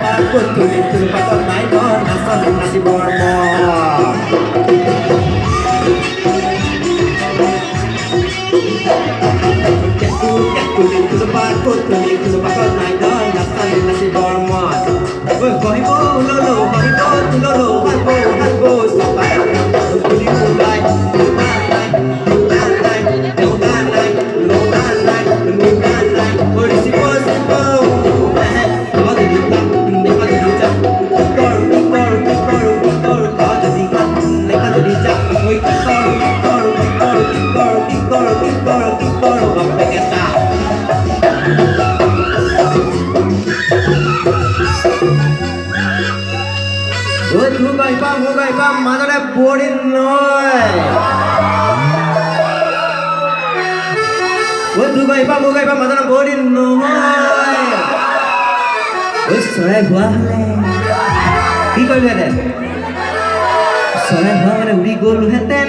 পাৰ ক'ত তুলি তোৰ পাতত নাই ঘৰ নাচনী নাচিবৰ তুলি তোৰ পাৰ ক'ত তুলি তোৰ পাতত নাই ঘৰ নাচনী নাচিবৰ মন বহিব ওললো বহিব তোললো হাতব হাতব চপাই তুলি ওলাই Hugai pam, madane borin noy. Hugai pam, madane borin noy. Sorai hua hale. Ki koi heten? Sorai hua hale uri golu heten.